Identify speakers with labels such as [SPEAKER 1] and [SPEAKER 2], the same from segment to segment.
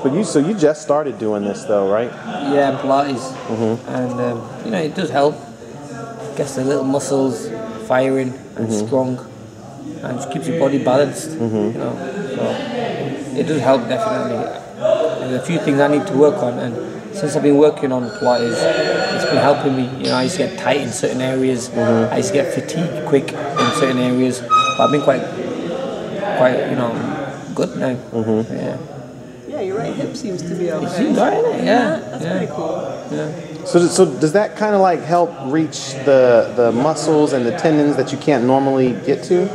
[SPEAKER 1] But you just started doing this though, right?
[SPEAKER 2] Yeah, Pilates, and you know, it does help. Gets the little muscles firing and strong, and just keeps your body balanced. You know, so it does help definitely. There's a few things I need to work on, and since I've been working on Pilates, it's been helping me. You know, I used to get tight in certain areas. I used to get fatigued quick in certain areas, but I've been quite you know, good now. Yeah.
[SPEAKER 3] Yeah, your right hip seems to be okay.
[SPEAKER 2] It seems right,
[SPEAKER 3] Yeah, that's pretty cool.
[SPEAKER 2] Yeah.
[SPEAKER 1] So does that kind of like help reach the muscles and the tendons that you can't normally get to?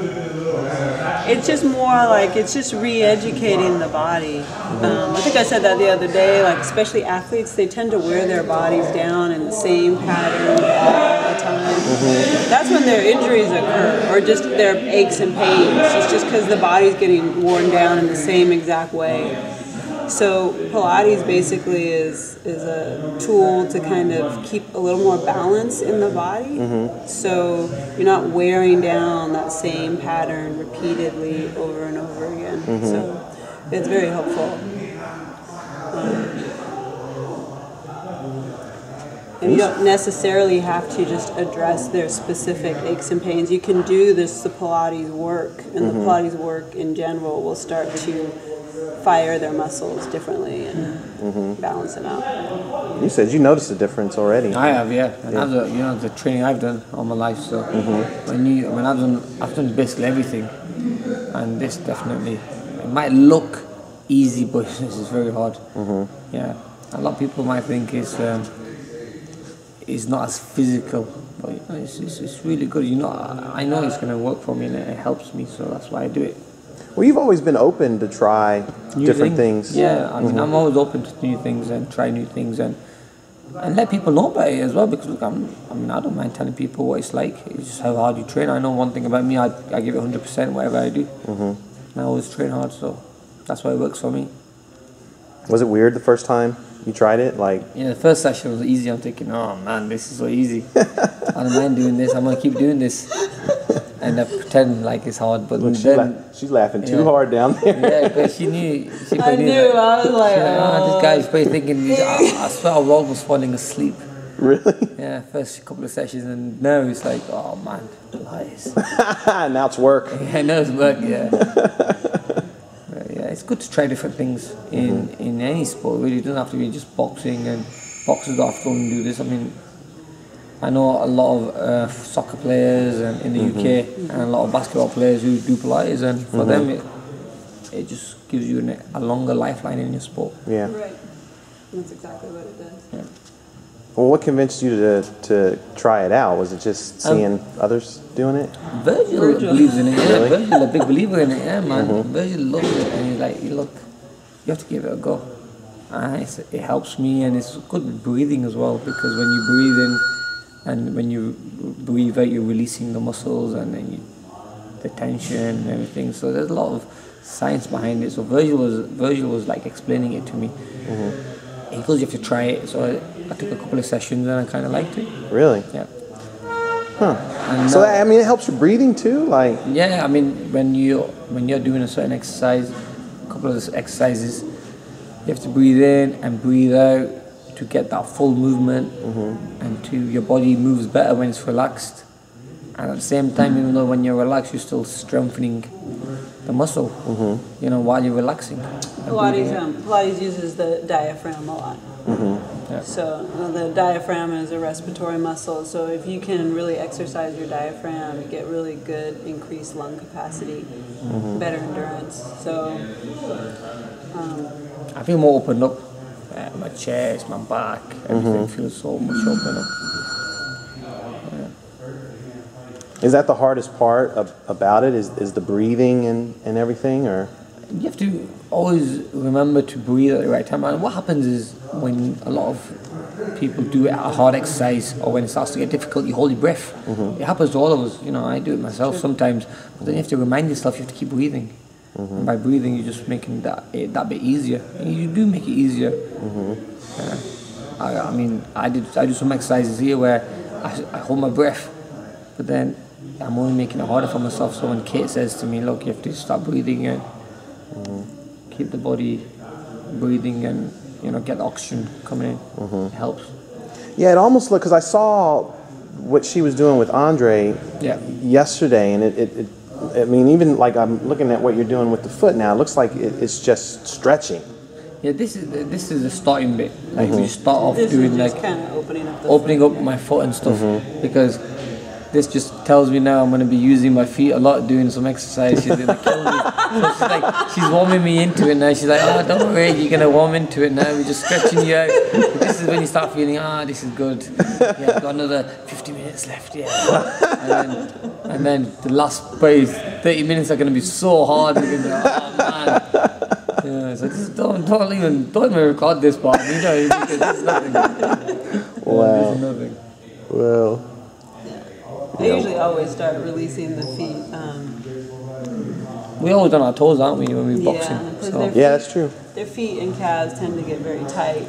[SPEAKER 3] It's just more like, it's just re-educating the body. I think I said that the other day, like especially athletes, they tend to wear their bodies down in the same pattern all the time. That's when their injuries occur, or just their aches and pains. It's just because the body's getting worn down in the same exact way. So Pilates basically is a tool to kind of keep a little more balance in the body. So you're not wearing down that same pattern repeatedly over and over again. So it's very helpful. And you don't necessarily have to just address their specific aches and pains. You can do the Pilates work, and the Pilates work in general will start to fire their muscles differently and balance them out.
[SPEAKER 1] You said you noticed a difference already.
[SPEAKER 2] I have, yeah. And I've you know, the training I've done all my life. So when I've done basically everything, and this definitely, it might look easy, but this is very hard. Yeah, a lot of people might think it's not as physical, but you know, it's really good. You know, I know it's going to work for me, and it helps me, so that's why I do it.
[SPEAKER 1] Well, you've always been open to try different things.
[SPEAKER 2] Yeah, I mean, I'm always open to new things and try new things and let people know about it as well. Because look, I don't mind telling people what it's like. It's just how hard you train. I know one thing about me. I give it 100% whatever I do. And I always train hard, so that's why it works for me.
[SPEAKER 1] Was it weird the first time you tried it? Like,
[SPEAKER 2] yeah, the first session was easy. I'm thinking, oh man, this is so easy. I don't mind doing this. I'm gonna keep doing this. And I pretend like it's hard, but then
[SPEAKER 1] she's laughing too hard down there.
[SPEAKER 2] Yeah, because she knew.
[SPEAKER 3] I knew. I was like,
[SPEAKER 2] this guy's probably thinking. I swear, I was falling asleep.
[SPEAKER 1] Really?
[SPEAKER 2] Yeah, first couple of sessions, and now it's like, oh man, lies.
[SPEAKER 1] Now it's work.
[SPEAKER 2] Yeah, now it's work. Yeah. Yeah, it's good to try different things in any sport. Really, it doesn't have to be just boxing, and boxers don't have to go and do this. I mean, I know a lot of soccer players in the UK and a lot of basketball players who do Pilates, and for them it just gives you a longer lifeline in your sport.
[SPEAKER 1] Yeah.
[SPEAKER 3] right. That's exactly what it does.
[SPEAKER 2] Yeah.
[SPEAKER 1] Well, what convinced you to try it out? Was it just seeing others doing it?
[SPEAKER 2] Virgil believes in it. Yeah,
[SPEAKER 1] Really?
[SPEAKER 2] Virgil's a big believer in it. Yeah, man. Virgil loves it, and he's like, look, you have to give it a go. It helps me, and it's good with breathing as well, because when you breathe in and when you breathe out, you're releasing the muscles and then the tension and everything. So there's a lot of science behind it. So Virgil was like explaining it to me. He goes, you have to try it. So I took a couple of sessions and I kind of liked it.
[SPEAKER 1] Really?
[SPEAKER 2] Yeah.
[SPEAKER 1] Huh.
[SPEAKER 2] And
[SPEAKER 1] So I mean, it helps your breathing too, like.
[SPEAKER 2] yeah, I mean, when you're doing a certain exercise, a couple of exercises, you have to breathe in and breathe out to get that full movement, and your body moves better when it's relaxed. And at the same time, even though when you're relaxed, you're still strengthening the muscle, you know, while you're relaxing.
[SPEAKER 3] Pilates uses the diaphragm a lot.
[SPEAKER 2] Yeah.
[SPEAKER 3] So the diaphragm is a respiratory muscle. So if you can really exercise your diaphragm, you get really good increased lung capacity, better endurance. So
[SPEAKER 2] I feel more opened up. My chest, my back, everything feels so much open up.
[SPEAKER 1] Is that the hardest part about it? Is the breathing and everything, or?
[SPEAKER 2] You have to always remember to breathe at the right time. And what happens is when a lot of people do a hard exercise, or when it starts to get difficult, you hold your breath. It happens to all of us. You know, I do it myself sometimes. But then you have to remind yourself you have to keep breathing. And by breathing, you're just making that bit easier. And you do make it easier. I mean, I do some exercises here where I hold my breath, but then I'm only making it harder for myself. So when Kate says to me, look, you have to start breathing and keep the body breathing and get the oxygen coming in. It helps.
[SPEAKER 1] Yeah, it almost looked, because I saw what she was doing with Andre yesterday, and I mean, even like I'm looking at what you're doing with the foot now, it looks like it's just stretching.
[SPEAKER 2] Yeah, this is the starting bit. Like we start off doing like
[SPEAKER 3] kind of
[SPEAKER 2] opening up my foot and stuff, because this just tells me now I'm going to be using my feet a lot, doing some exercise. She's going to kill me. So she's warming me into it now. She's like, oh, don't worry, you're going to warm into it now. We're just stretching you out. But this is when you start feeling, this is good. Yeah, I've got another 50 minutes left, and then the last 30 minutes are going to be so hard. You're going to be like, oh, man. Yeah, so just don't even record this part. There's nothing.
[SPEAKER 1] Wow.
[SPEAKER 2] There's nothing.
[SPEAKER 1] Well.
[SPEAKER 3] I usually always start releasing the feet.
[SPEAKER 2] We always on our toes, aren't we, when we're boxing? So.
[SPEAKER 1] Yeah, that's true.
[SPEAKER 3] Their feet and calves tend to get very tight.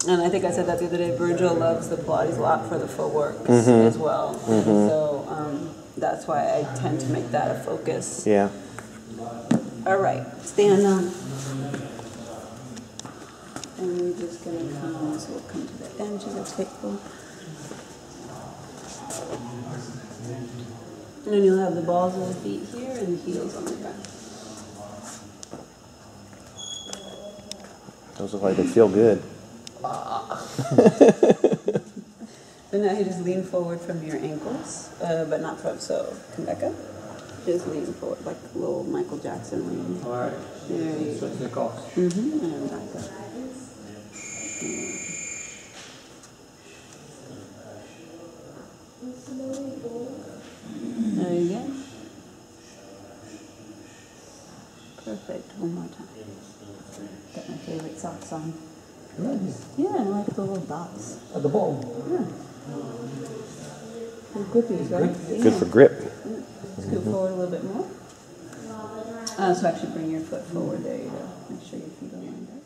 [SPEAKER 3] And I think I said that the other day, Virgil loves the Pilates a lot for the footwork as well. So that's why I tend to make that a focus.
[SPEAKER 1] Yeah.
[SPEAKER 3] All right, stand up. And we're just going to come, so we'll come to the edge of the table. And then you'll have the balls of the feet here and the heels on the ground.
[SPEAKER 1] Those look like they feel good.
[SPEAKER 3] So now you just lean forward from your ankles, but not from, so come back up. Just lean forward like a little Michael Jackson lean.
[SPEAKER 2] All right.
[SPEAKER 3] There you go.
[SPEAKER 2] Switch the course.
[SPEAKER 3] And back up. There you go. Perfect. One more time. Got my favorite socks on.
[SPEAKER 2] Really?
[SPEAKER 3] Yeah, I like the little dots.
[SPEAKER 2] At the bottom?
[SPEAKER 3] Yeah. They're grippies, right?
[SPEAKER 1] Good for grip.
[SPEAKER 3] Scoot forward a little bit more. So actually bring your foot forward. There you go. Make sure your feet are lined up.